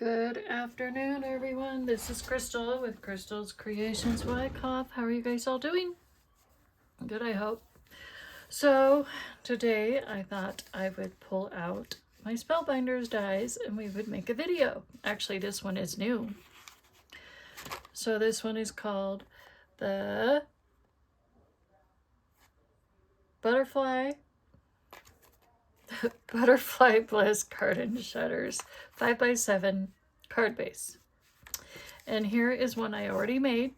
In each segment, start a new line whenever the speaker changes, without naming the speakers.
Good afternoon, everyone. This is Crystal with Crystal's Creations Wyckoff. How are you guys all doing? Good, I hope. So today I thought I would pull out my Spellbinders dies and we would make a video. Actually, this one is new. So this one is called the Butterfly Bliss Garden Shutters 5x7 card base. And here is one I already made.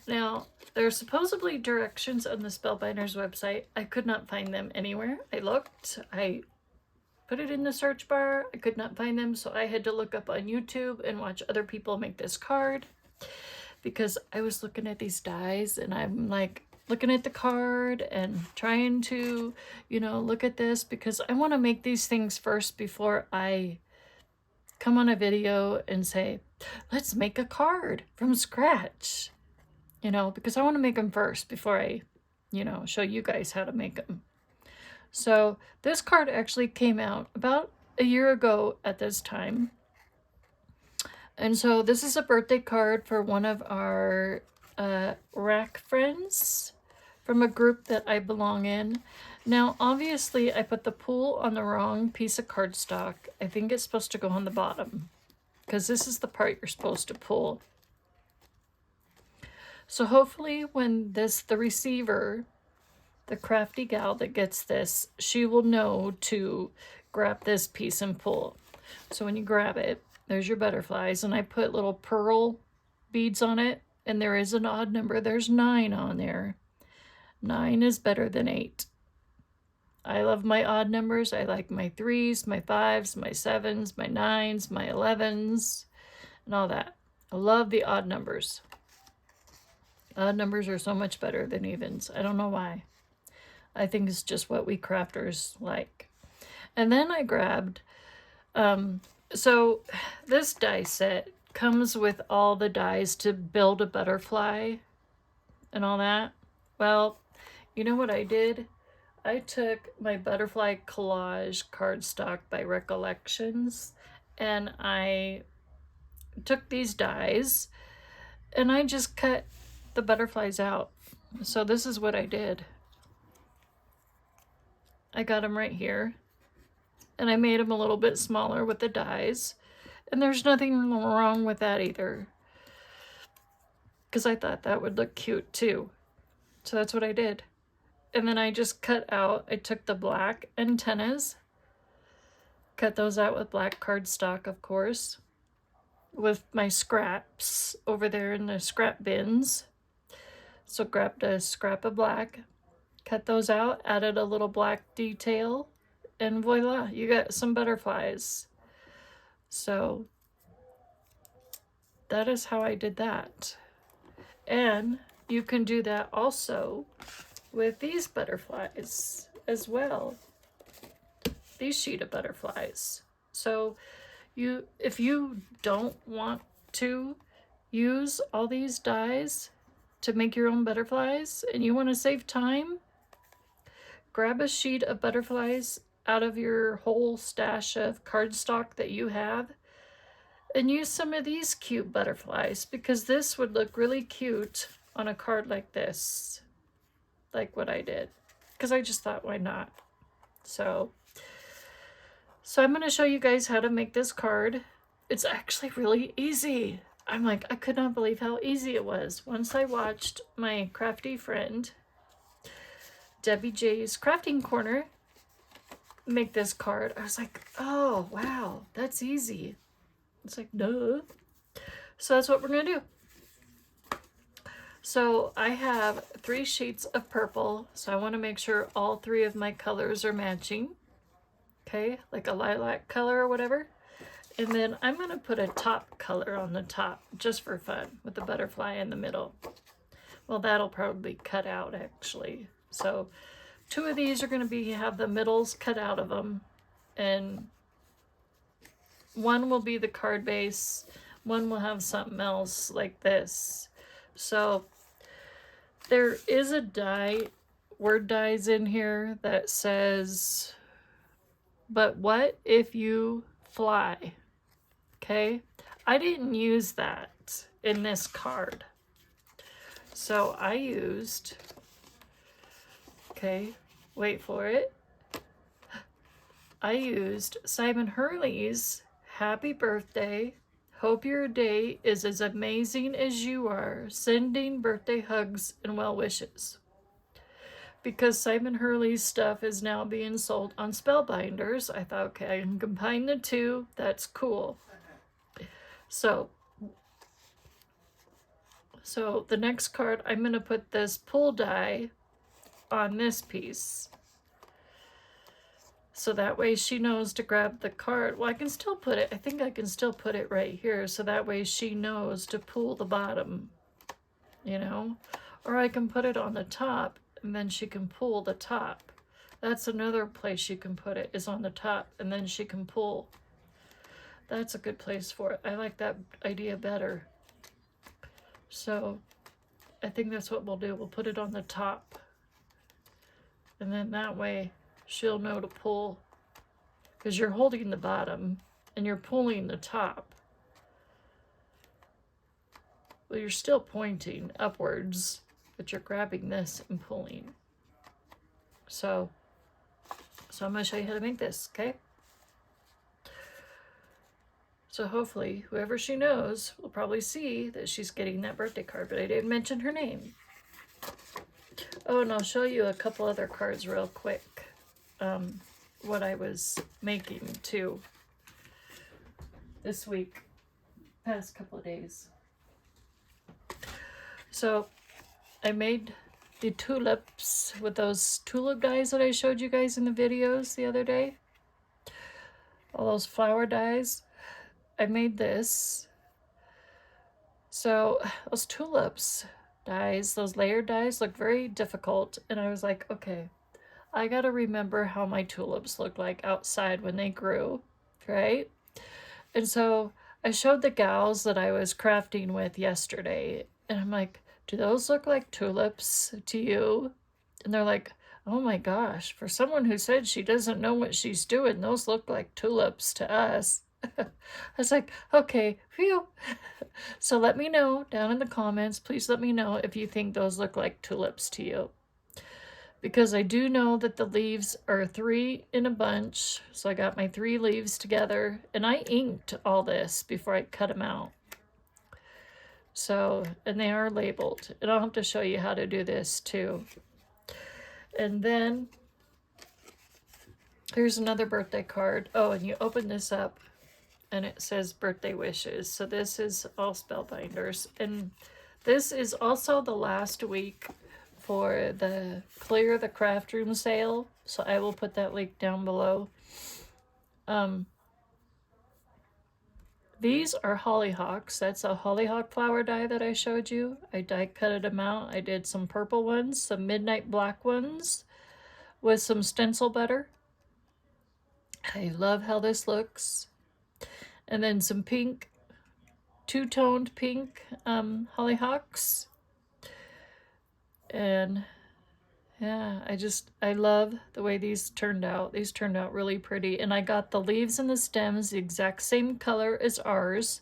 Now, there's supposedly directions on the Spellbinders website. I could not find them anywhere. I looked, I put it in the search bar, I could not find them, so I had to look up on YouTube and watch other people make this card, because I was looking at these dies and I'm like looking at the card and trying to, look at this, because I want to make these things first before I come on a video and say, let's make a card from scratch, because I want to make them first before I, show you guys how to make them. So this card actually came out about a year ago at this time. And so this is a birthday card for one of our rack friends from a group that I belong in. Now, obviously, I put the pull on the wrong piece of cardstock. I think it's supposed to go on the bottom, because this is the part you're supposed to pull. So hopefully when the receiver, the crafty gal that gets this, she will know to grab this piece and pull. So when you grab it, there's your butterflies, and I put little pearl beads on it, and there is an odd number. There's 9 on there. 9 is better than 8. I love my odd numbers. I like my 3s, my 5s, my 7s, my 9s, my 11s, and all that. I love the odd numbers. Odd numbers are so much better than evens. I don't know why. I think it's just what we crafters like. And then I grabbed, so this die set comes with all the dies to build a butterfly and all that. Well, you know what I did? I took my butterfly collage cardstock by Recollections, and I took these dies and I just cut the butterflies out. So this is what I did. I got them right here, and I made them a little bit smaller with the dies, and there's nothing wrong with that either, because I thought that would look cute too. So that's what I did. And then I just cut out, I took the black antennas, cut those out with black cardstock, of course, with my scraps over there in the scrap bins. So grabbed a scrap of black, cut those out, added a little black detail, and voila, you got some butterflies. So that is how I did that. And you can do that also with these butterflies as well. These sheet of butterflies. So if you don't want to use all these dies to make your own butterflies and you want to save time, grab a sheet of butterflies out of your whole stash of cardstock that you have and use some of these cute butterflies, because this would look really cute on a card like this, like what I did, because I just thought, why not? So I'm going to show you guys how to make this card. It's actually really easy. I'm like, I could not believe how easy it was. Once I watched my crafty friend Debbie J's Crafting Corner make this card, I was like, oh wow, that's easy. It's like, duh. So that's what we're gonna do. So I have 3 sheets of purple, so I want to make sure all 3 of my colors are matching. Okay, like a lilac color or whatever. And then I'm going to put a top color on the top just for fun with the butterfly in the middle. Well, that'll probably cut out actually. So 2 of these are going to have the middles cut out of them, and 1 will be the card base, 1 will have something else like this. So there is a word dies in here that says, but what if you fly? Okay, I didn't use that in this card. So I used, okay, wait for it. I used Simon Hurley's Happy Birthday. Hope your day is as amazing as you are. Sending birthday hugs and well wishes. Because Simon Hurley's stuff is now being sold on Spellbinders, I thought, okay, I can combine the two. That's cool. So the next card, I'm going to put this pull die on this piece. So that way she knows to grab the card. Well, I can still put it, I think I can still put it right here. So that way she knows to pull the bottom, you know? Or I can put it on the top and then she can pull the top. That's another place you can put it, is on the top, and then she can pull. That's a good place for it. I like that idea better. So I think that's what we'll do. We'll put it on the top. And then that way she'll know to pull, because you're holding the bottom and you're pulling the top. Well, you're still pointing upwards, but you're grabbing this and pulling. So I'm going to show you how to make this, okay? So hopefully whoever she knows will probably see that she's getting that birthday card, but I didn't mention her name. Oh, and I'll show you a couple other cards real quick. What I was making too this week, past couple of days. So I made the tulips with those tulip dies that I showed you guys in the videos the other day. All those flower dies. I made this. So those tulips dies, those layered dies look very difficult. And I was like, okay, I got to remember how my tulips looked like outside when they grew, right? And so I showed the gals that I was crafting with yesterday, and I'm like, do those look like tulips to you? And they're like, oh my gosh, for someone who said she doesn't know what she's doing, those look like tulips to us. I was like, okay, phew. So let me know down in the comments. Please let me know if you think those look like tulips to you. Because I do know that the leaves are 3 in a bunch. So I got my 3 leaves together. And I inked all this before I cut them out. So, and they are labeled. And I'll have to show you how to do this too. And then, here's another birthday card. Oh, and you open this up and it says birthday wishes. So this is all Spellbinders. And this is also the last week for the Clear the Craft Room sale. So I will put that link down below. These are hollyhocks. That's a hollyhock flower die that I showed you. I die cutted them out. I did some purple ones, some midnight black ones with some stencil butter. I love how this looks. And then some pink, two-toned pink hollyhocks. And yeah, I love the way these turned out. These turned out really pretty. And I got the leaves and the stems the exact same color as ours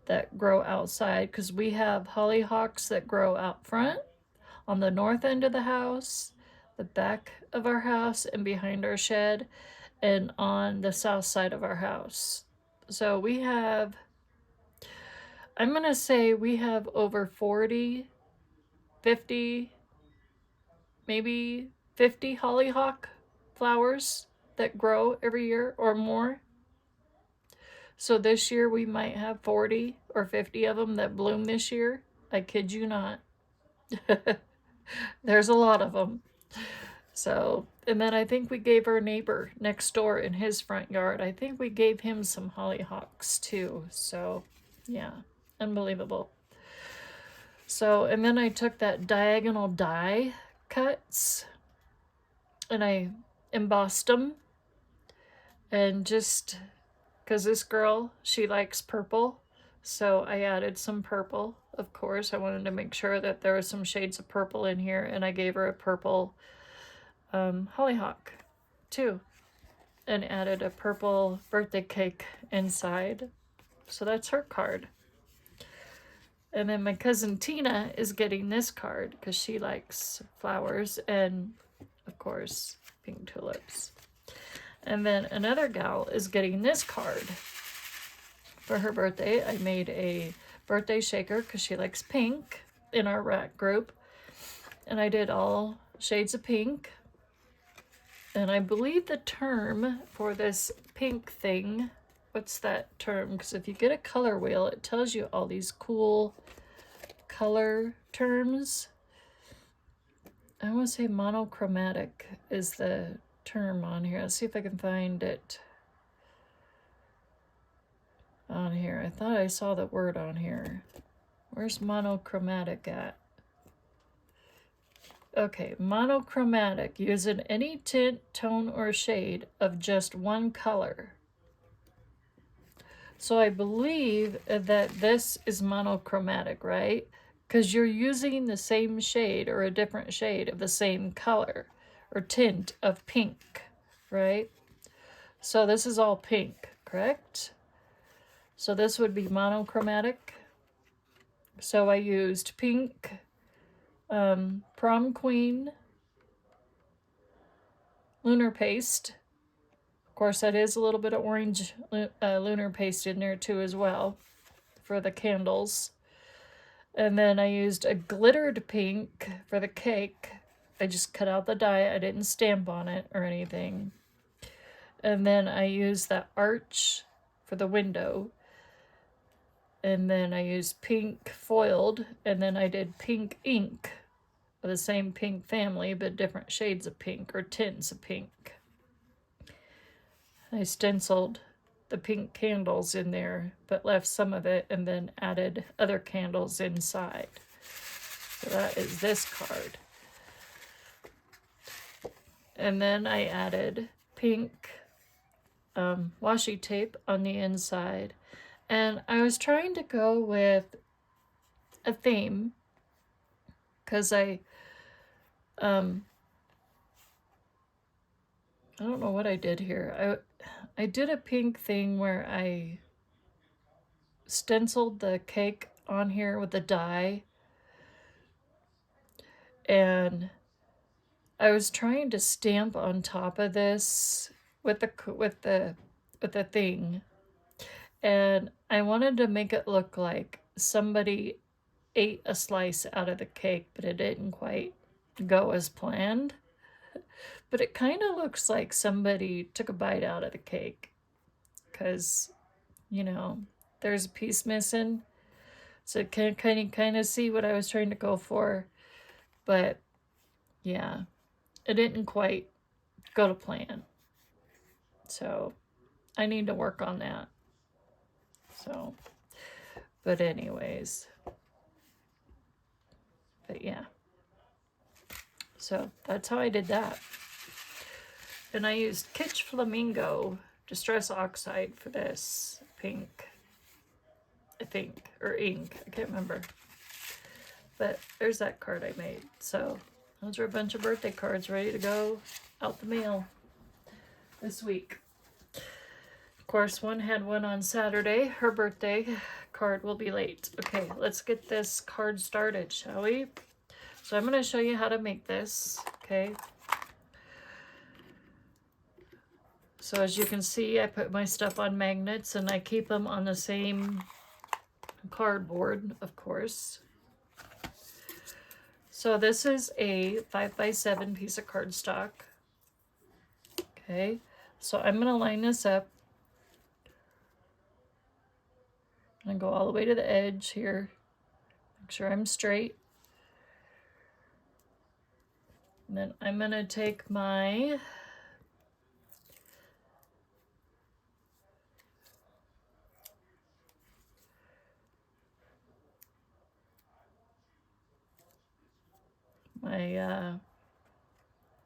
that grow outside, because we have hollyhocks that grow out front, on the north end of the house, the back of our house, and behind our shed, and on the south side of our house. So we have, I'm going to say we have over 40, 50, maybe 50 hollyhock flowers that grow every year or more. So this year we might have 40 or 50 of them that bloom this year. I kid you not. There's a lot of them. So, and then I think we gave our neighbor next door in his front yard, I think we gave him some hollyhocks too. So yeah, unbelievable. So, and then I took that diagonal die cuts and I embossed them, and just because this girl, she likes purple, so I added some purple. Of course, I wanted to make sure that there was some shades of purple in here, and I gave her a purple hollyhock too. and added a purple birthday cake inside. So that's her card. And then my cousin Tina is getting this card because she likes flowers and, of course, pink tulips. And then another gal is getting this card for her birthday. I made a birthday shaker because she likes pink in our rack group. And I did all shades of pink. And I believe the term for this pink thing, what's that term? Because if you get a color wheel, it tells you all these cool color terms. I want to say monochromatic is the term on here. Let's see if I can find it on here. I thought I saw the word on here. Where's monochromatic at? Okay, monochromatic, using any tint, tone, or shade of just one color. So I believe that this is monochromatic, right? Because you're using the same shade or a different shade of the same color or tint of pink, right? So this is all pink, correct? So this would be monochromatic. So I used pink, Prom Queen, Lunar Paste. Of course, that is a little bit of orange lunar paste in there too as well for the candles. And then I used a glittered pink for the cake. I just cut out the die. I didn't stamp on it or anything. And then I used that arch for the window. And then I used pink foiled. And then I did pink ink of the same pink family, but different shades of pink or tints of pink. I stenciled the pink candles in there, but left some of it and then added other candles inside. So that is this card. And then I added pink washi tape on the inside. And I was trying to go with a theme because I don't know what I did here. I did a pink thing where I stenciled the cake on here with the die, and I was trying to stamp on top of this with the thing, and I wanted to make it look like somebody ate a slice out of the cake, but it didn't quite go as planned. But it kind of looks like somebody took a bite out of the cake because, you know, there's a piece missing. So can kind of see what I was trying to go for. But yeah, it didn't quite go to plan. So I need to work on that. So, but anyways. But yeah. So that's how I did that. And I used Kitsch Flamingo Distress Oxide for this pink, I think, or ink, I can't remember. But there's that card I made. So those are a bunch of birthday cards ready to go out the mail this week. Of course, one had one on Saturday. Her birthday card will be late. Okay, let's get this card started, shall we? So I'm going to show you how to make this, okay? So as you can see, I put my stuff on magnets and I keep them on the same cardboard, of course. So this is a 5x7 piece of cardstock. Okay, so I'm going to line this up. I'm going to go all the way to the edge here. Make sure I'm straight. And then I'm going to take my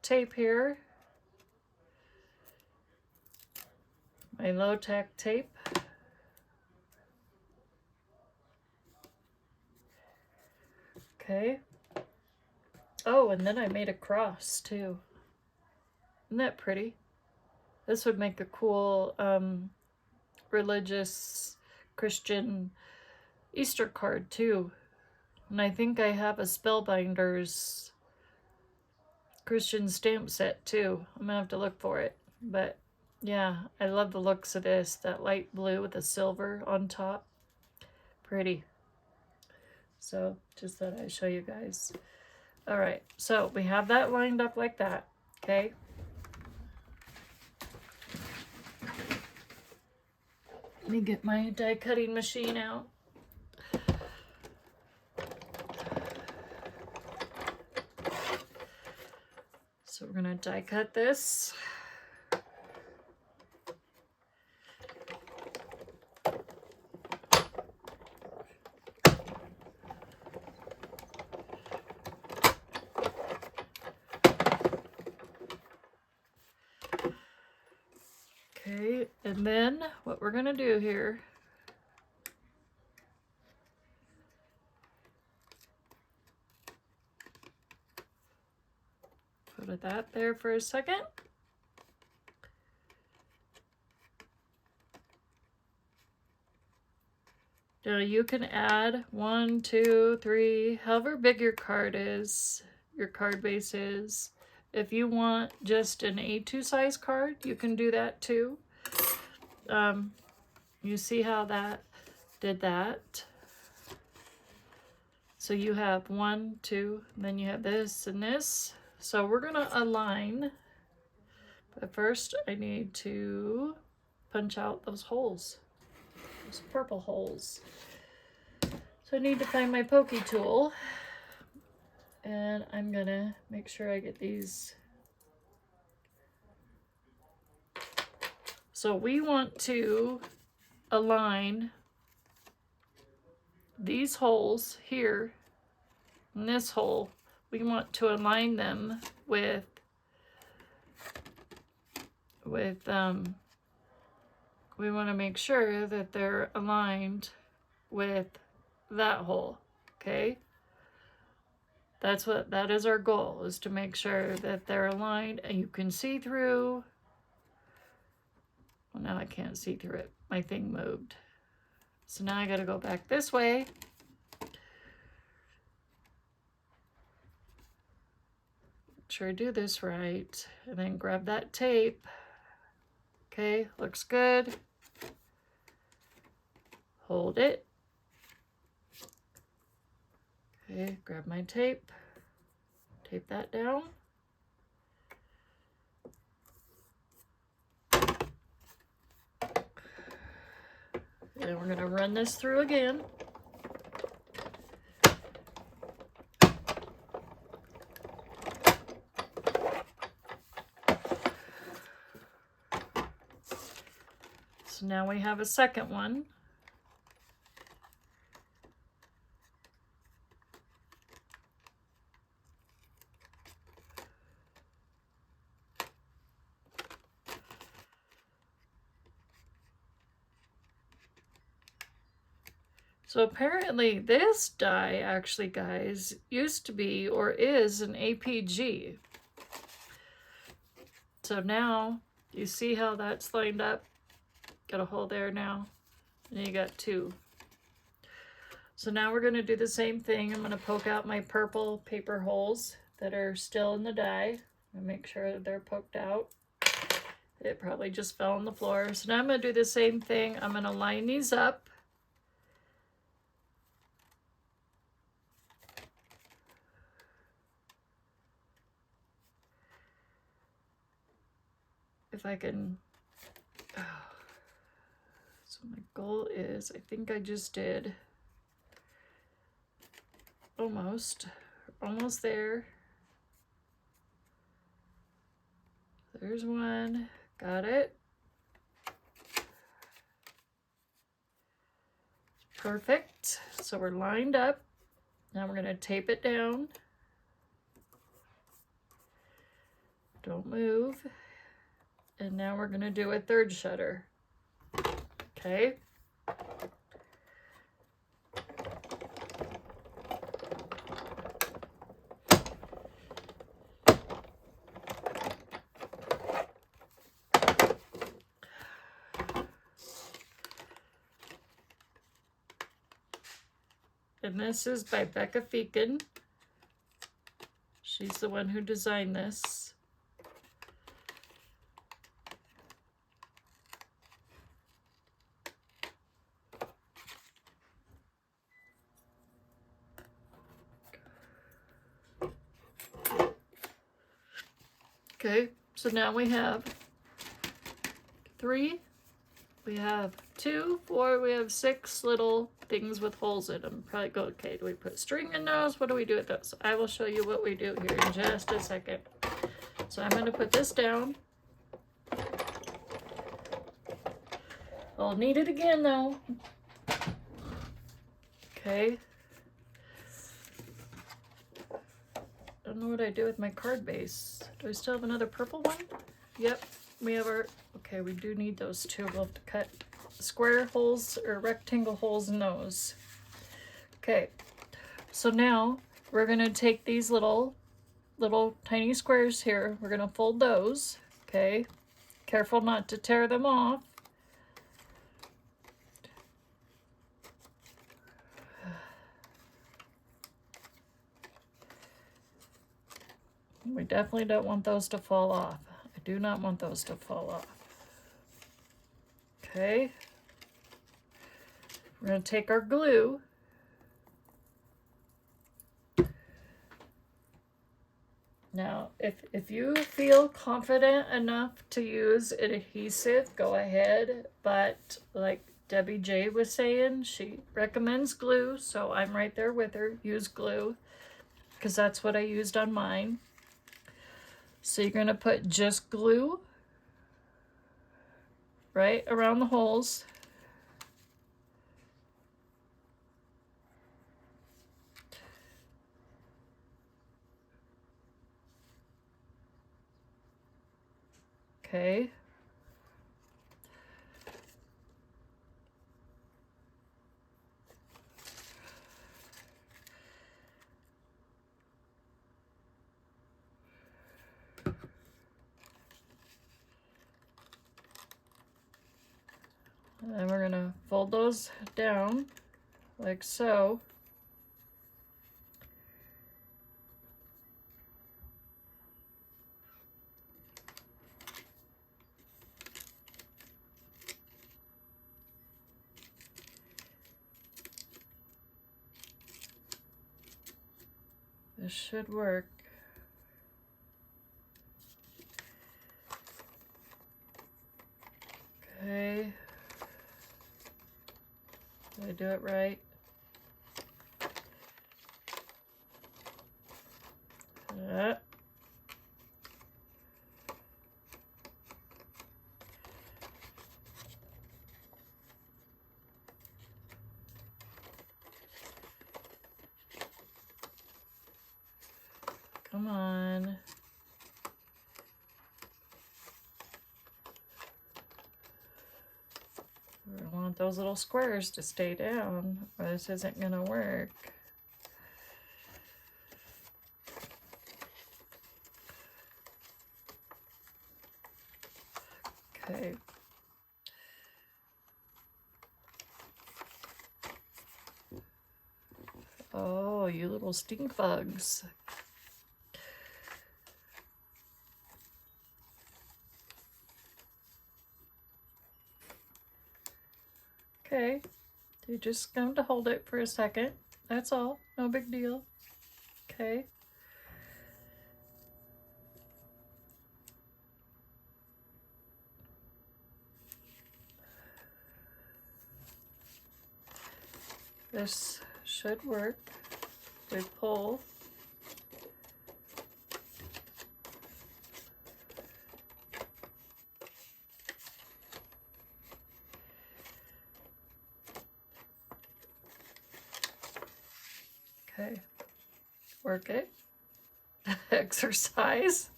tape here, my low tack tape. Okay. Oh, and then I made a cross too. Isn't that pretty? This would make a cool religious Christian Easter card too. And I think I have a Spellbinders Christian stamp set too. I'm gonna have to look for it. But yeah, I love the looks of this. That light blue with the silver on top. Pretty. So just thought I'd show you guys. All right, so we have that lined up like that, okay? Let me get my die cutting machine out. So we're gonna die cut this. Okay, and then what we're gonna do here, put that there for a second. Now you can add 1, 2, 3, however big your card is, your card base is. If you want just an A2 size card, you can do that too. You see how that did that. So you have 1, 2, and then you have this and this. So we're gonna align, but first I need to punch out those holes, those purple holes. So I need to find my pokey tool, and I'm gonna make sure I get these. So we want to align these holes here and this hole. We want to align them with we want to make sure that they're aligned with that hole, okay? That is our goal, is to make sure that they're aligned and you can see through. Well, now I can't see through it. My thing moved. So now I got to go back this way. Make sure I do this right. And then grab that tape. Okay, looks good. Hold it. Okay, grab my tape. Tape that down. And we're going to run this through again. So now we have a second one. So apparently this die actually, guys, used to be or is an APG. So now you see how that's lined up? Got a hole there now, and you got 2. So now we're going to do the same thing. I'm going to poke out my purple paper holes that are still in the die and make sure that they're poked out. It probably just fell on the floor. So now I'm going to do the same thing. I'm going to line these up. If I can, so my goal is, I think I just did almost there. There's one, got it. Perfect, so we're lined up. Now we're gonna tape it down. Don't move. And now we're going to do a third shutter. Okay. And this is by Becca Feakin. She's the one who designed this. Okay, so now we have 3, we have 2, 4, we have 6 little things with holes in them. Probably go, okay, do we put string in those? What do we do with those? I will show you what we do here in just a second. So I'm going to put this down. I'll need it again though. Okay. I don't know what I do with my card base. Do I still have another purple one? Yep, we have our, okay, we do need those too. We'll have to cut square holes or rectangle holes in those. Okay, so now we're gonna take these little tiny squares here. We're gonna fold those, okay? Careful not to tear them off. We definitely don't want those to fall off. I do not want those to fall off. Okay. We're going to take our glue. Now, if you feel confident enough to use an adhesive, go ahead. But like Debbie J was saying, she recommends glue, so I'm right there with her. Use glue, because that's what I used on mine. So you're going to put just glue right around the holes. Okay. And then we're going to fold those down like so. This should work. Okay. Did I do it right? Come on. I want those little squares to stay down, or this isn't going to work. Okay. Oh, you little stink bugs. Okay, you're just going to hold it for a second. That's all, no big deal. Okay. This should work. We pull. Okay, work it. Exercise.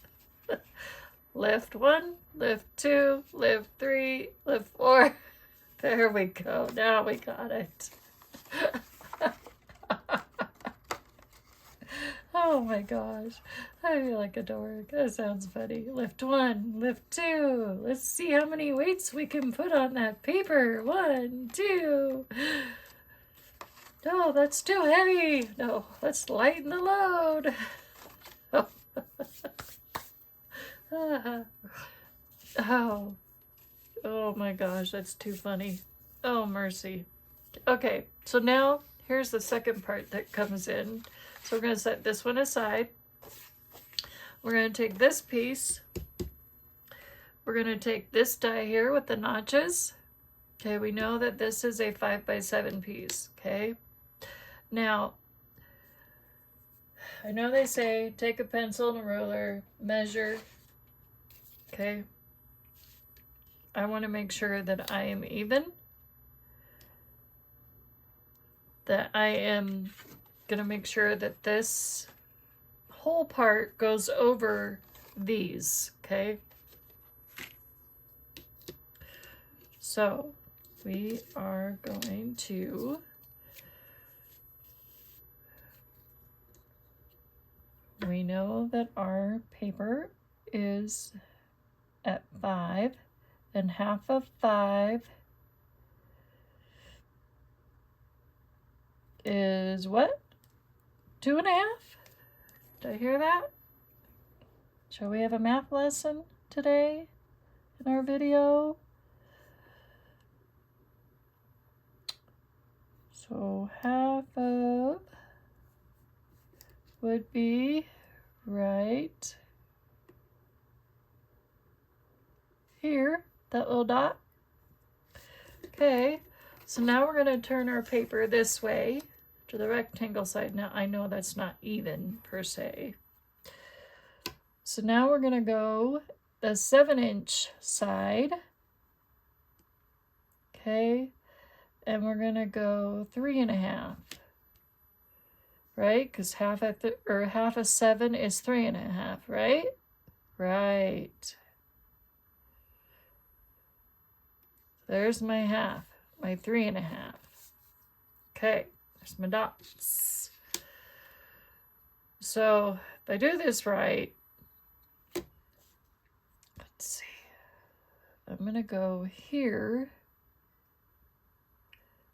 Lift 1, lift 2, lift 3, lift 4. There we go. Now we got it. Oh my gosh. I feel like a dork. That sounds funny. Lift 1, lift 2. Let's see how many weights we can put on that paper. 1, 2. No, that's too heavy. No, let's lighten the load. Oh, oh my gosh, that's too funny. Oh, mercy. Okay, so now here's the second part that comes in. So we're going to set this one aside. We're going to take this piece. We're going to take this die here with the notches. Okay, we know that this is a 5x7 piece, okay? Now, I know they say take a pencil and a ruler, measure, okay? I want to make sure that I am even, that I am going to make sure that this whole part goes over these, okay? So we are going to we know that our paper is at 5, and half of 5 is what? 2.5? Did I hear that? Shall we have a math lesson today in our video? So half of would be right here, that little dot. Okay, so now we're going to turn our paper this way to the rectangle side. Now I know that's not even per se. So now we're going to go the 7-inch side. Okay, and we're going to go 3.5. Right? Because half of 7 is 3.5, right? Right. There's my half, my 3.5. Okay, there's my dots. So if I do this right, let's see. I'm going to go here.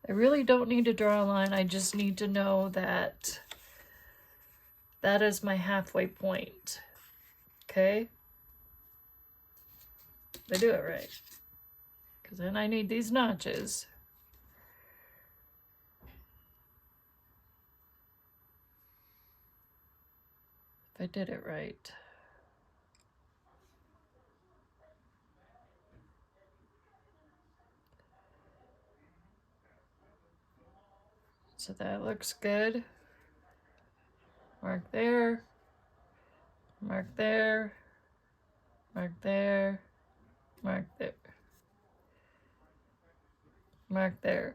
I really don't need to draw a line. I just need to know that that is my halfway point. Okay? I do it right. Because then I need these notches. If I did it right. So that looks good. Mark there. Mark there. Mark there. Mark there. Mark there.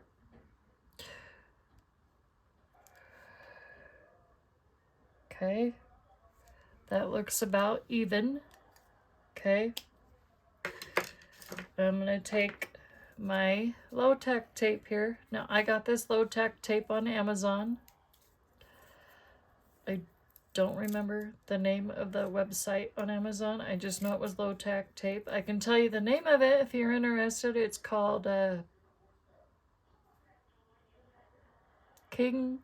Okay. That looks about even. Okay. I'm going to take my low-tech tape here. Now, I got this low-tech tape on Amazon. I don't remember the name of the website on Amazon. I just know it was low-tech tape. I can tell you the name of it if you're interested. It's called King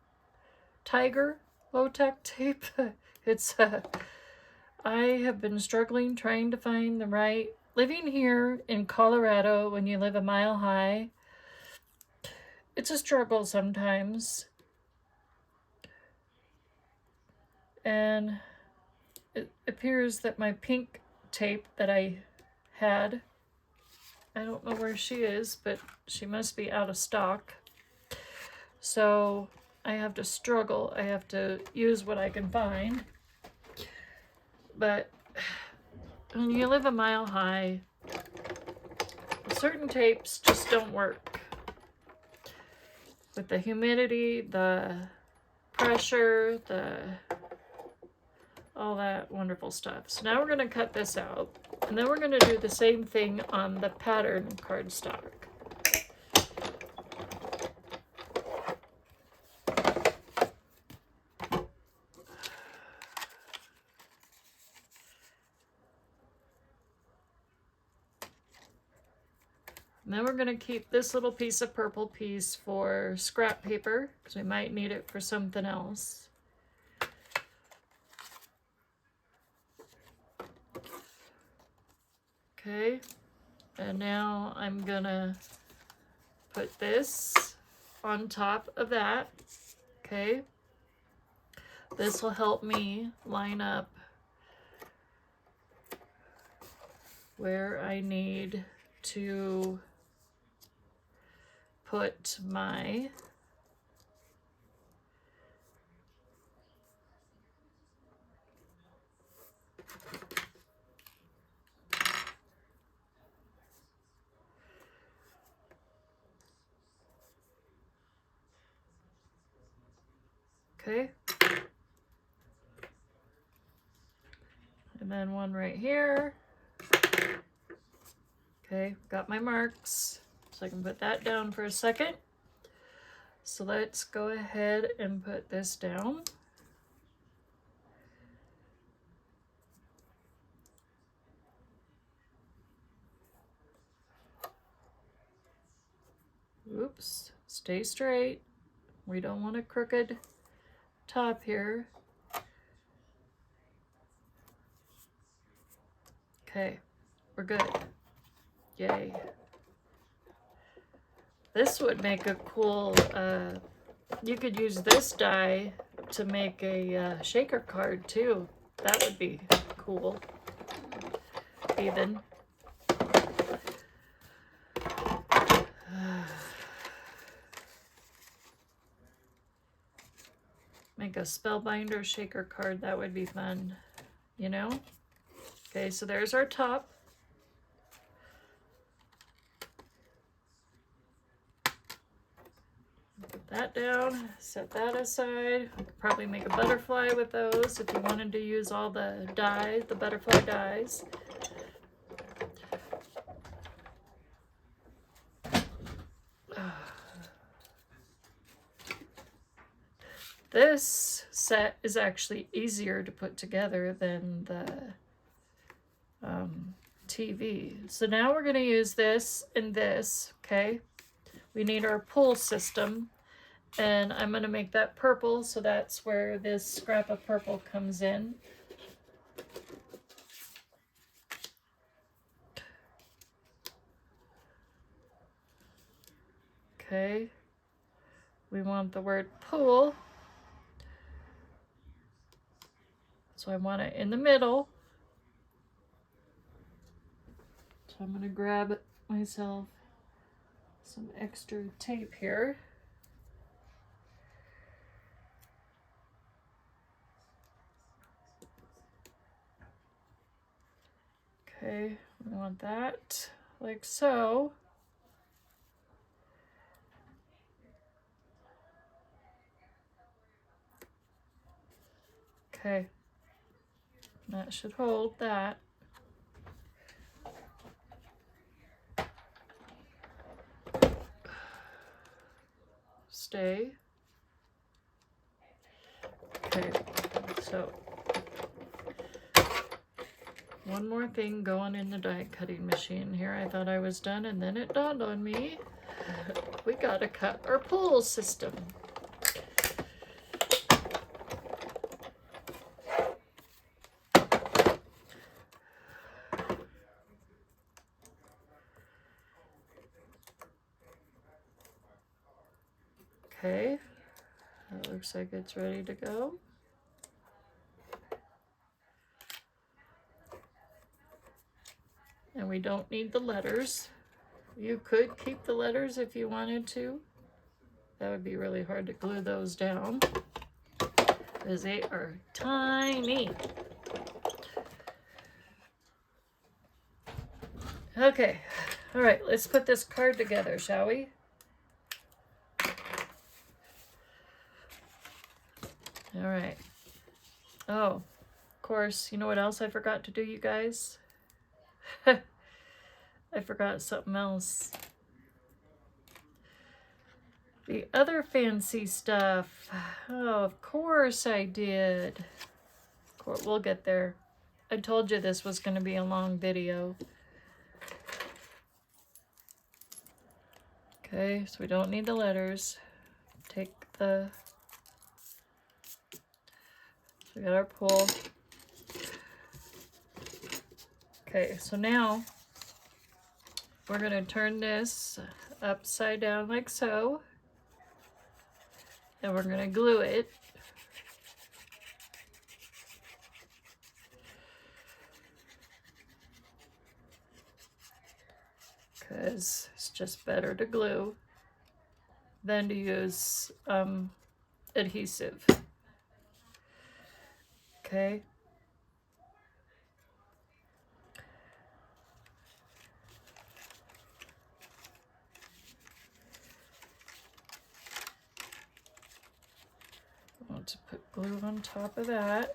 Tiger low-tech tape. It's I have been struggling trying to find the right. Living here in Colorado, when you live a mile high, it's a struggle sometimes. And it appears that my pink tape that I had, I don't know where she is, but she must be out of stock. So I have to struggle. I have to use what I can find. But when you live a mile high, certain tapes just don't work. With the humidity, the pressure, all that wonderful stuff. So now we're going to cut this out. And then we're going to do the same thing on the pattern cardstock. And then we're going to keep this little piece of purple piece for scrap paper, because we might need it for something else. Okay, and now I'm gonna put this on top of that. Okay, this will help me line up where I need to put my okay, and then one right here. Okay, got my marks, so I can put that down for a second. So let's go ahead and put this down. Oops, stay straight. We don't want a crooked top here. Okay, we're good. Yay. This would make a cool, you could use this die to make a shaker card too. That would be cool. Even. Make a Spellbinder shaker card, that would be fun, you know? Okay, so there's our top. Put that down, set that aside. I could probably make a butterfly with those if you wanted to use all the dies, the butterfly dies. This set is actually easier to put together than the TV. So now we're going to use this and this, okay? We need our pull system, and I'm going to make that purple, so that's where this scrap of purple comes in. Okay, we want the word pull, so I want it in the middle. So I'm going to grab myself some extra tape here. Okay, we want that like so. Okay, that should hold that. Stay. Okay, so one more thing going in the die cutting machine here. I thought I was done, and then it dawned on me, we gotta cut our pull system. Okay, that looks like it's ready to go. And we don't need the letters. You could keep the letters if you wanted to. That would be really hard to glue those down, because they are tiny. Okay, all right, let's put this card together, shall we? All right. Oh, of course, you know what else I forgot to do, you guys? I forgot something else. The other fancy stuff. Oh, of course I did. We'll get there. I told you this was going to be a long video. Okay, so we don't need the letters. Take the, so we got our pool. Okay, so now we're going to turn this upside down like so, and we're going to glue it. Because it's just better to glue than to use adhesive. Okay. I want to put glue on top of that.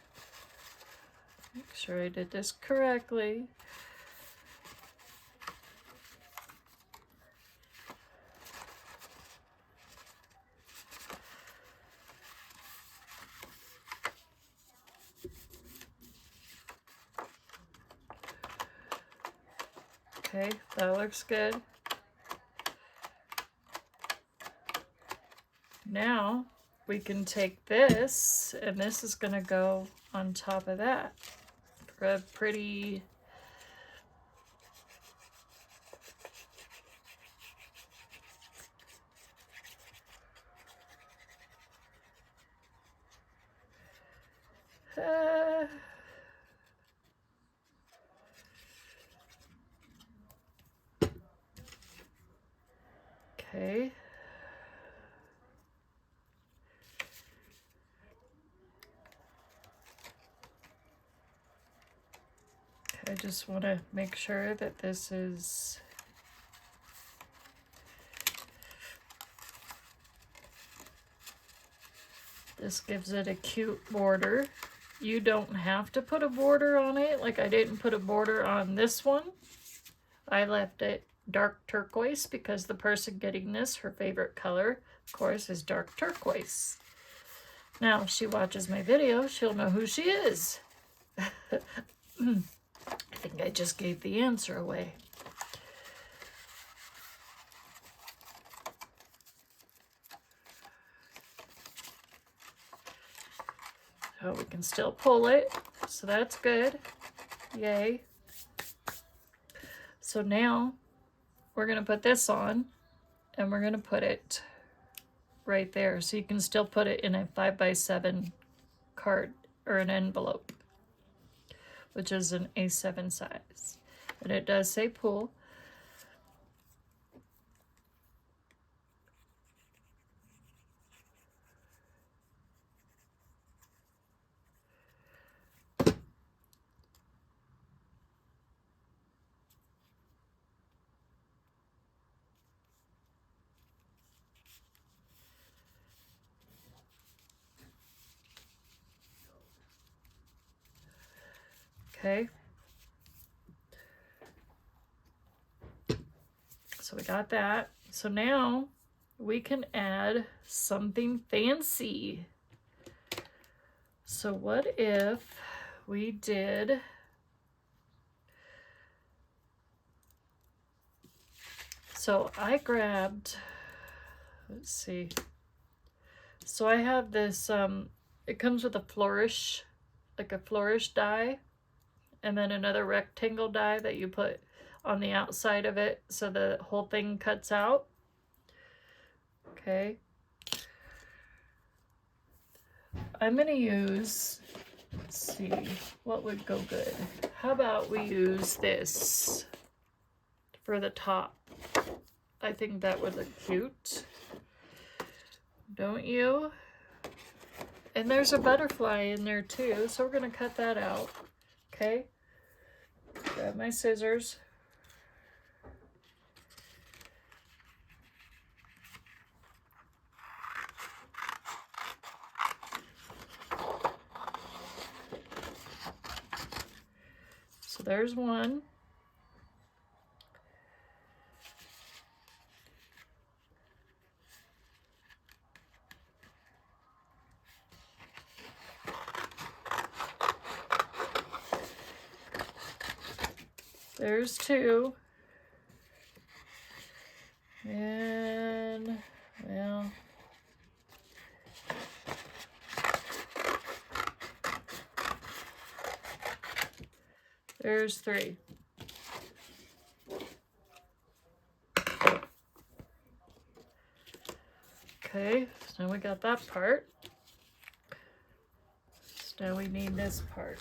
Make sure I did this correctly. Okay, that looks good. Now we can take this, and this is going to go on top of that for a pretty okay. I just want to make sure that this is this gives it a cute border. You don't have to put a border on it. Like I didn't put a border on this one. I left it dark turquoise because the person getting this, her favorite color, of course, is dark turquoise. Now, if she watches my video, she'll know who she is. I think I just gave the answer away. So we can still pull it, so that's good. Yay. So now we're going to put this on, and we're going to put it right there. So you can still put it in a 5x7 card or an envelope, which is an A7 size. And it does say pool. Okay. So we got that. So now we can add something fancy. So what if we did so I grabbed, let's see. So I have this it comes with a flourish, like a flourish die, and then another rectangle die that you put on the outside of it so the whole thing cuts out. Okay. I'm going to use, let's see, what would go good? How about we use this for the top? I think that would look cute. Don't you? And there's a butterfly in there too, so we're going to cut that out. Okay. Grab my scissors. So there's one. There's two. And There's 3. Okay, so now we got that part. So now we need this part.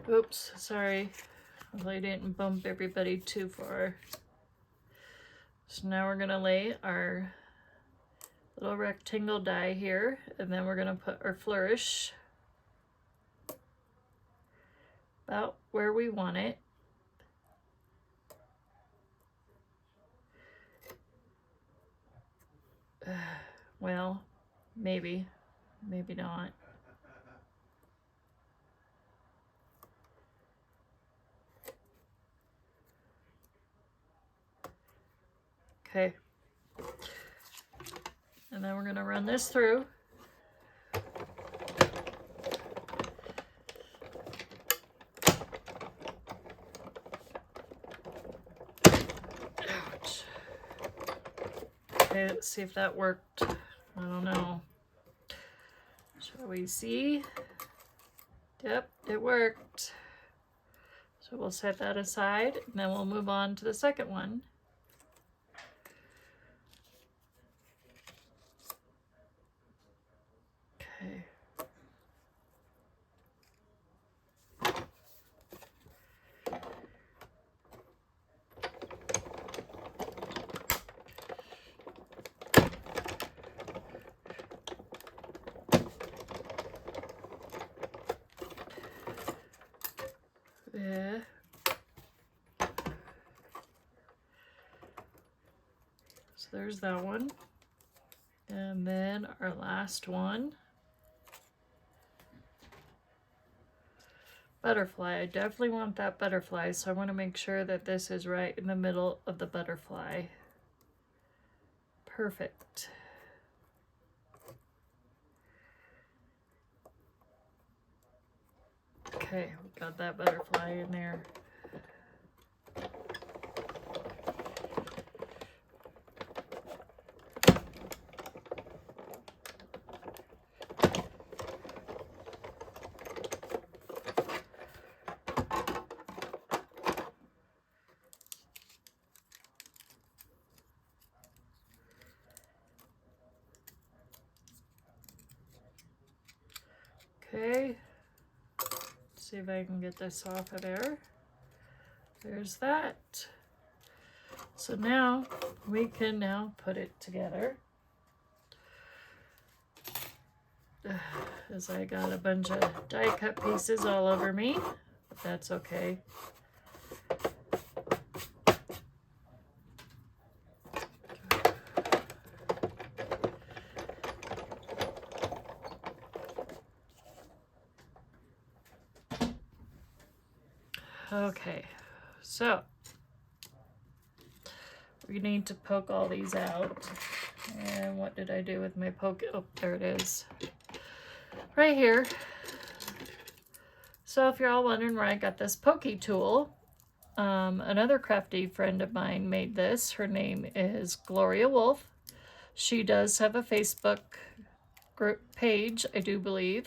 Oops, sorry. Hopefully I didn't bump everybody too far. So now we're gonna lay our little rectangle die here, and then we're gonna put our flourish about where we want it. Well, maybe not. Okay. And then we're gonna run this through. Ouch. Okay, let's see if that worked. I don't know. Shall we see? Yep, it worked. So we'll set that aside, and then we'll move on to the second one. Okay. Yeah. So there's that one. And then our last one. Butterfly. I definitely want that butterfly, so I want to make sure that this is right in the middle of the butterfly. Perfect. Okay, we got that butterfly in there. Okay, let's see if I can get this off of there. There's that. So now we can now put it together. As I got a bunch of die cut pieces all over me, but that's okay. Okay, so we need to poke all these out. And what did I do with my poke? Oh, there it is. Right here. So if you're all wondering where I got this pokey tool, another crafty friend of mine made this. Her name is Gloria Wolf. She does have a Facebook group page, I do believe.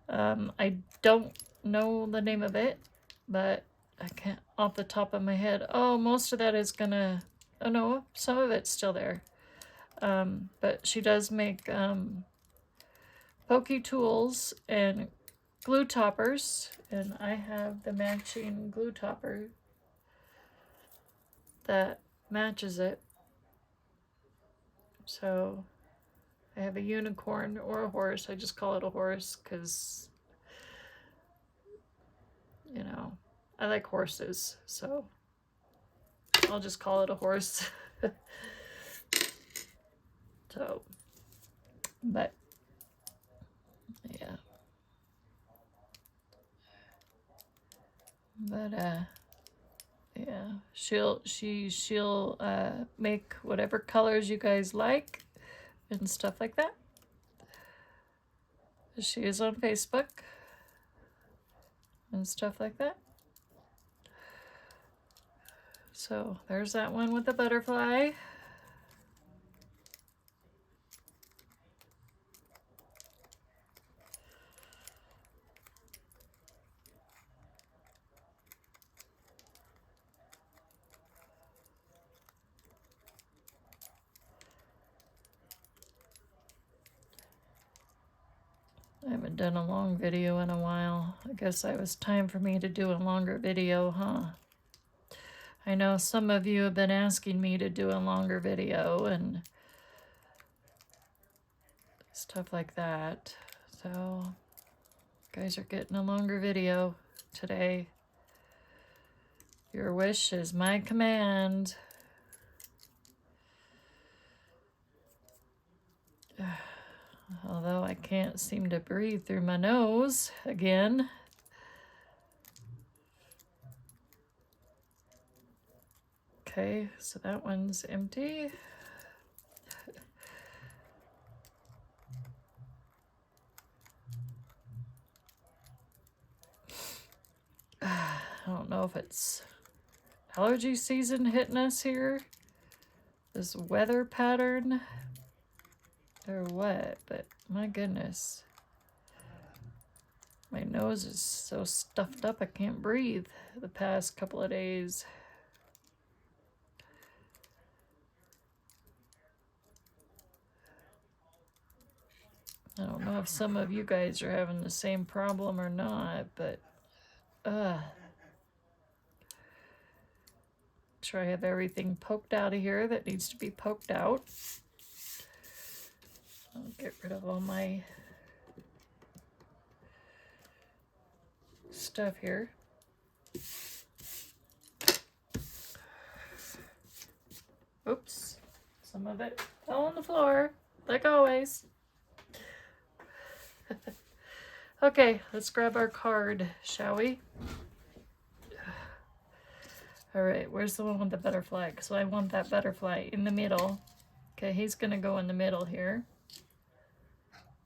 I don't know the name of it, but I can't off the top of my head. Oh, most of that is gonna, oh no, some of it's still there. But she does make pokey tools and glue toppers, and I have the matching glue topper that matches it. So I have a unicorn or a horse. I just call it a horse because, you know, I like horses, so I'll just call it a horse. So, but yeah. But yeah, she'll make whatever colors you guys like and stuff like that. She is on Facebook and stuff like that. So there's that one with the butterfly. I haven't done a long video in a while. I guess it was time for me to do a longer video, huh? I know some of you have been asking me to do a longer video and stuff like that. So, you guys are getting a longer video today. Your wish is my command. Although I can't seem to breathe through my nose again. Okay, so that one's empty. I don't know if it's allergy season hitting us here, this weather pattern, or what, but my goodness. My nose is so stuffed up I can't breathe the past couple of days. I don't know if some of you guys are having the same problem or not, but sure I have everything poked out of here that needs to be poked out. I'll get rid of all my stuff here. Oops, some of it fell on the floor, like always. Okay, let's grab our card, shall we? All right, where's the one with the butterfly? Because I want that butterfly in the middle. Okay, he's gonna go in the middle here.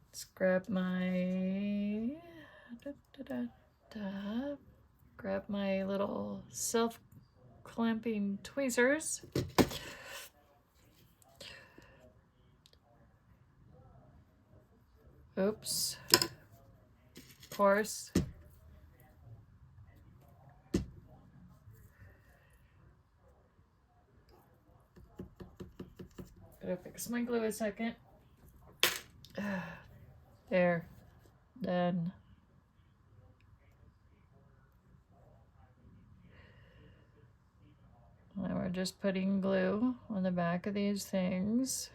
Let's grab my grab my little self-clamping tweezers. Oops. Of course. Gotta fix my glue a second. There. Done. Now we're just putting glue on the back of these things.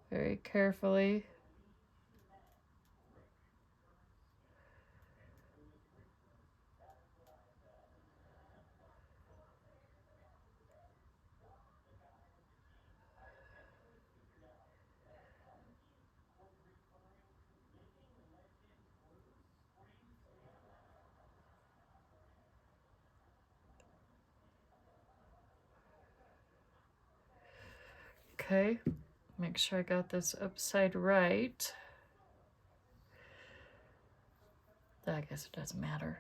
Very carefully. Okay, make sure I got this upside right. I guess it doesn't matter.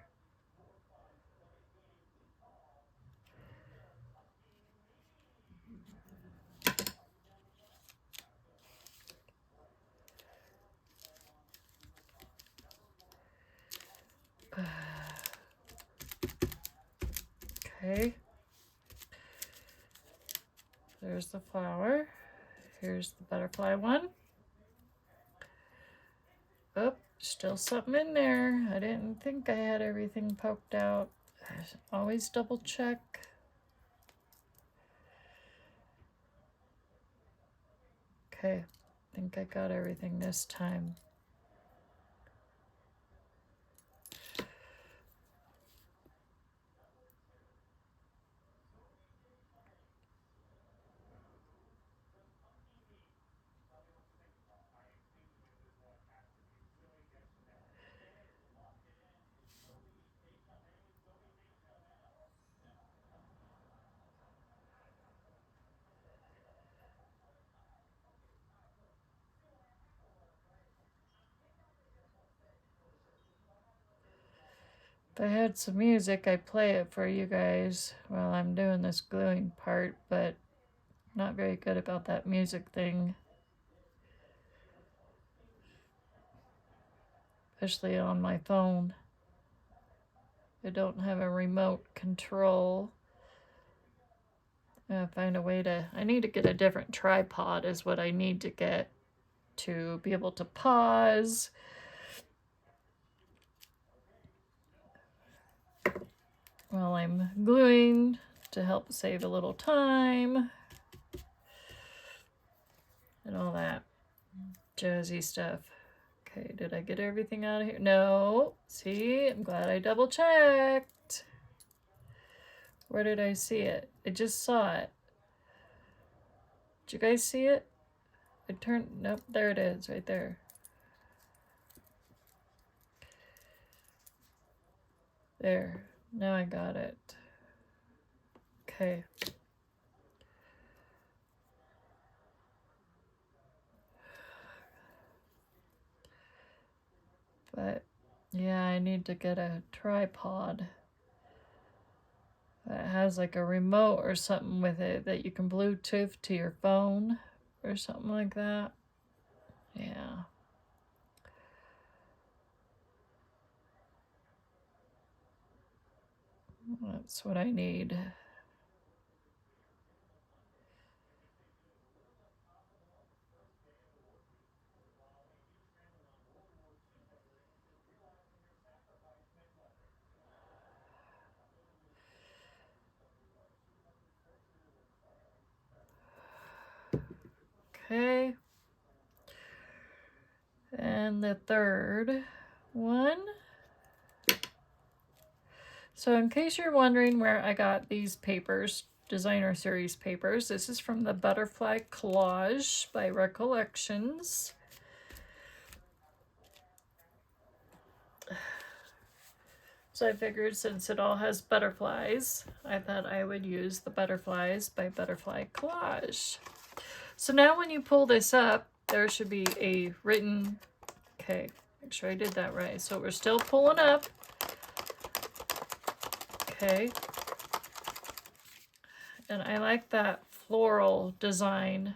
Okay. There's the flower. Here's the butterfly one. Oh, still something in there. I didn't think I had everything poked out. Always double check. Okay, I think I got everything this time. If I had some music, I'd play it for you guys while I'm doing this gluing part, but I'm not very good about that music thing. Especially on my phone. I don't have a remote control. I find a way to, I need to get a different tripod is what I need to get to be able to pause. While I'm gluing to help save a little time. And all that jazzy stuff. Okay, did I get everything out of here? No. See, I'm glad I double checked. Where did I see it? I just saw it. Did you guys see it? I turned, nope, there it is, right there. There, now I got it. Okay. But yeah, I need to get a tripod that has like a remote or something with it that you can Bluetooth to your phone or something like that. Yeah. That's what I need. Okay. And the third one. So in case you're wondering where I got these papers, designer series papers, this is from the Butterfly Collage by Recollections. So I figured since it all has butterflies, I thought I would use the Butterflies by Butterfly Collage. So now when you pull this up, there should be a written, okay, make sure I did that right. So we're still pulling up. Okay. And I like that floral design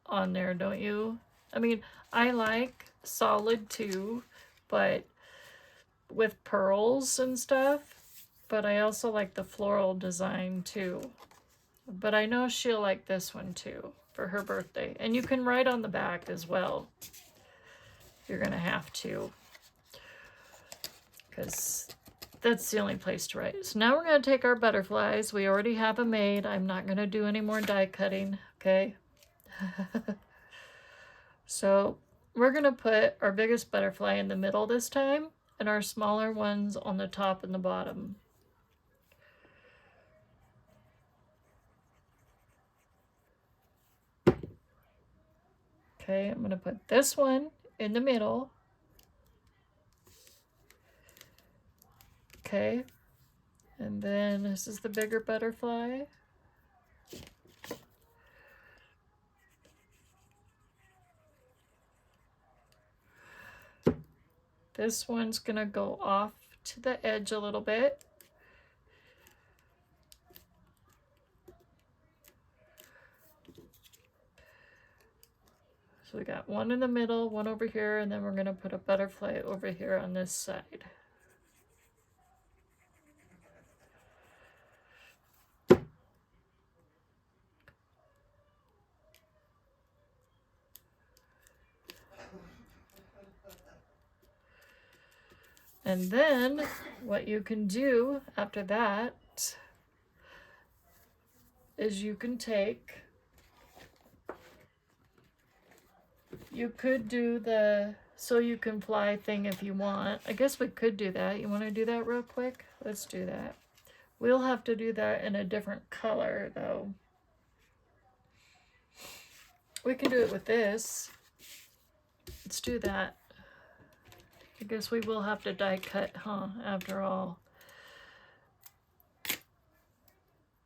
on there, don't you? I mean, I like solid too, but with pearls and stuff, but I also like the floral design too. But I know she'll like this one too for her birthday. And you can write on the back as well. You're gonna have to, because that's the only place to write. So now we're gonna take our butterflies. We already have them made. I'm not gonna do any more die cutting, okay? So we're gonna put our biggest butterfly in the middle this time and our smaller ones on the top and the bottom. Okay, I'm gonna put this one in the middle. Okay, and then this is the bigger butterfly. This one's gonna go off to the edge a little bit. So we got one in the middle, one over here, and then we're gonna put a butterfly over here on this side. And then what you can do after that is you can take, you could do the so you can fly thing if you want. I guess we could do that. You want to do that real quick? Let's do that. We'll have to do that in a different color though. We can do it with this. Let's do that. I guess we will have to die cut, huh, after all.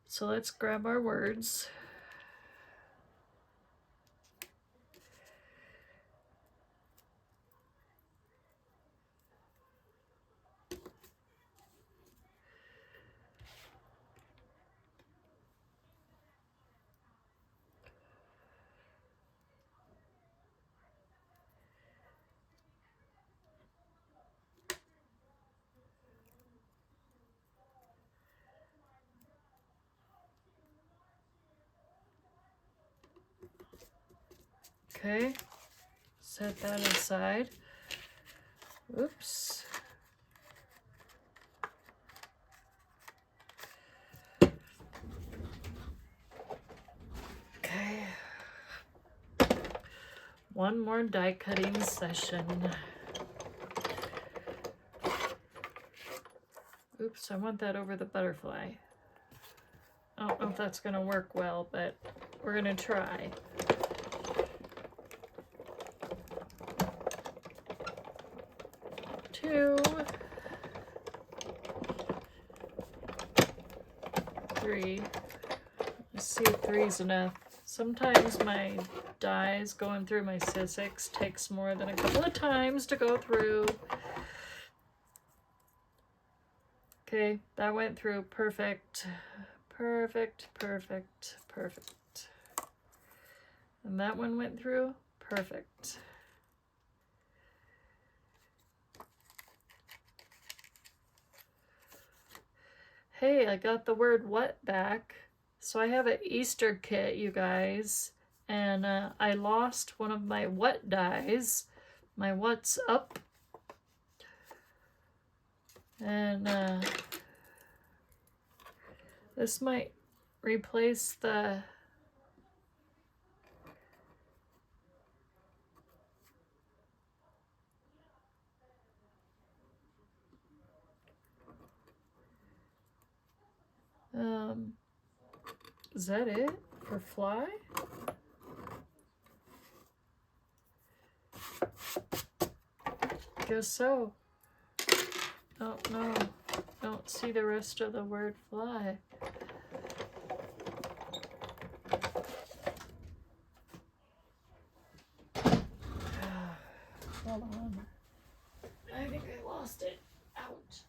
So let's grab our words. Okay, set that aside. Oops. Okay. One more die cutting session. Oops, I want that over the butterfly. I don't know if that's going to work well, but we're going to try. Two, three. Let's see if three's enough. Sometimes my dies going through my Sizzix takes more than a couple of times to go through. Okay, that went through. Perfect. Perfect, perfect, perfect. And that one went through. Perfect. Hey, I got the word what back. So I have an Easter kit, you guys. And I lost one of my what dies. My what's up. And this might replace the is that it for fly? Guess so. Oh no, don't see the rest of the word fly. Hold on. I think I lost it. Ouch.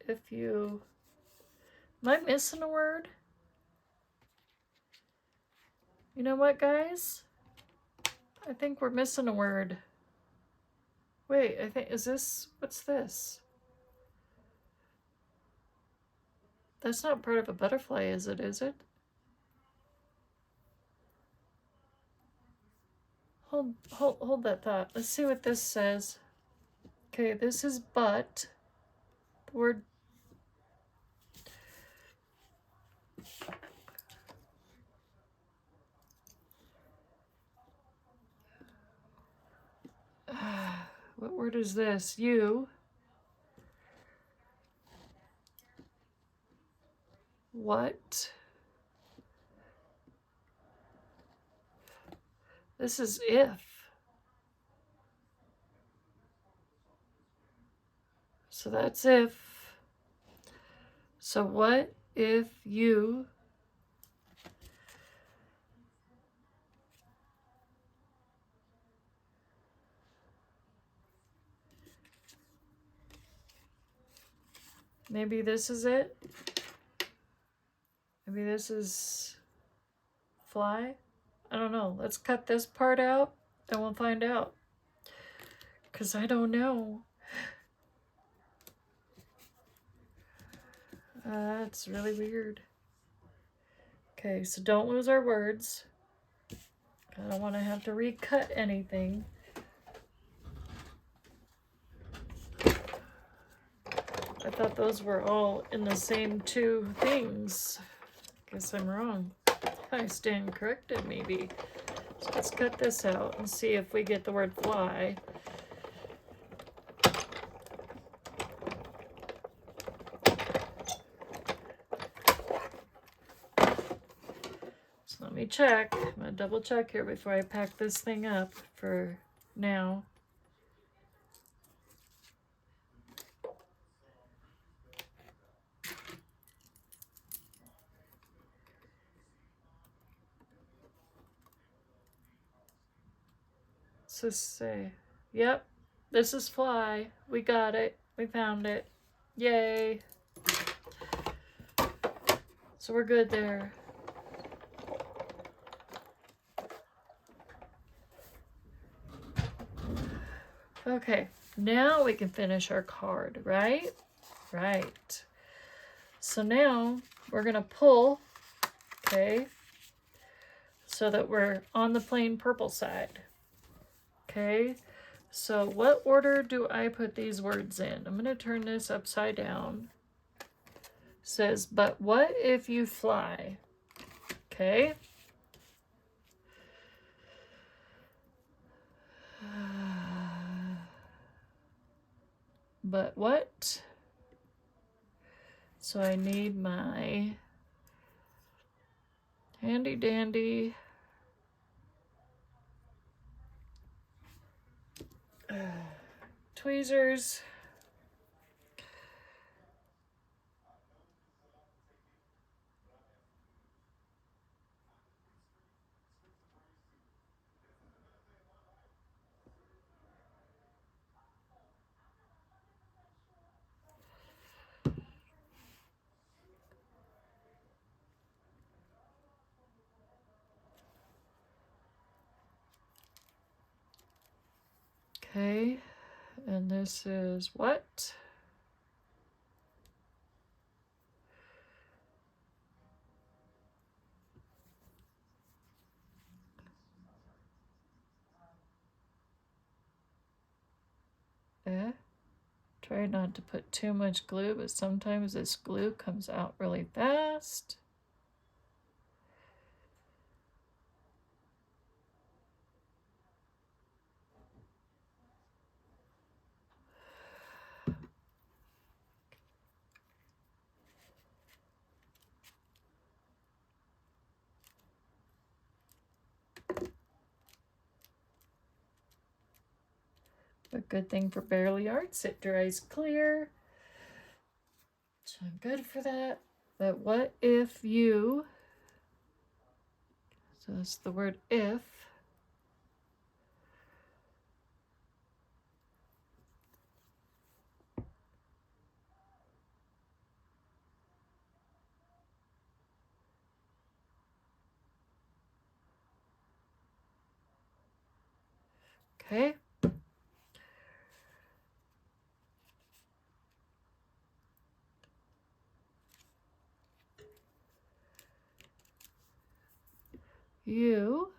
If you... Am I missing a word? You know what, guys? I think we're missing a word. Wait, I think... Is this... What's this? That's not part of a butterfly, is it? Is it? Hold that thought. Let's see what this says. Okay, this is but. The word... What word is this? You. What? This is if. So that's if. So what if you... Maybe this is it? Maybe this is fly? I don't know. Let's cut this part out and we'll find out. Because I don't know. That's really weird. Okay, so don't lose our words. I don't want to have to recut anything. I thought those were all in the same two things. Guess I'm wrong. I stand corrected, maybe. So let's cut this out and see if we get the word fly. So let me check. I'm going to double check here before I pack this thing up for now. What's this say? Yep, this is fly. We got it. We found it. Yay. So we're good there. Okay, now we can finish our card, right? Right. So now we're going to pull okay? So that we're on the plain purple side, okay? So what order do I put these words in? I'm going to turn this upside down. It says, but what if you fly? Okay. But what? So I need my handy dandy tweezers. Okay, and this is what? Try not to put too much glue, but sometimes this glue comes out really fast. A good thing for Barely Arts, it dries clear. So I'm good for that. But what if you, so that's the word if. Okay. You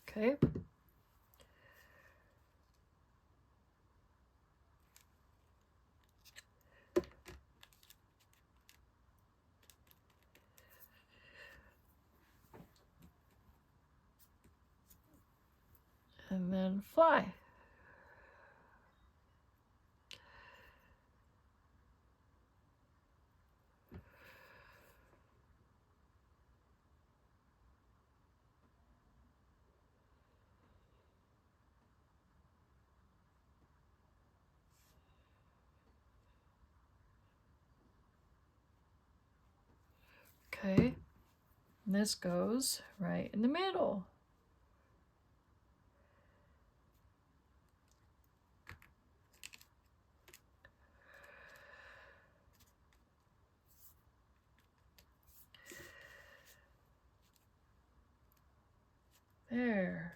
okay. And then fly. Okay. And this goes right in the middle. There.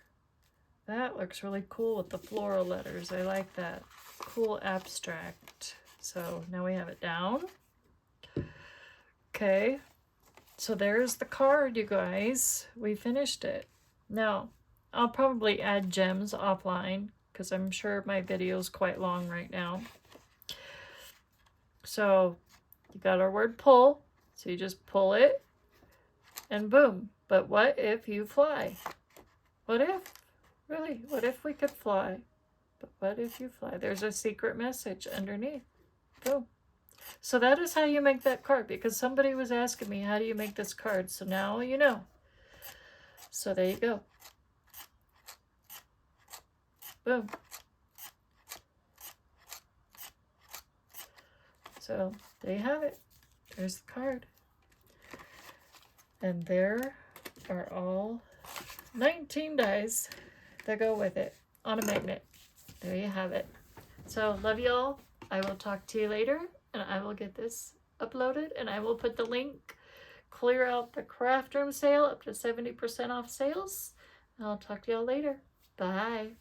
That looks really cool with the floral letters. I like that. Cool abstract. So now we have it down. Okay. So there's the card, you guys. We finished it. Now, I'll probably add gems offline because I'm sure my video is quite long right now. So you got our word pull. So you just pull it and boom. But what if you fly? What if? Really, what if we could fly? But what if you fly? There's a secret message underneath. Boom. So that is how you make that card, because somebody was asking me, how do you make this card? So now you know. So there you go. Boom. So there you have it. There's the card. And there are all 19 dies that go with it on a magnet. There you have it. So love y'all. I will talk to you later, and I will get this uploaded, and I will put the link. Clear out the craft room sale up to 70% off sales. I'll talk to y'all later. Bye.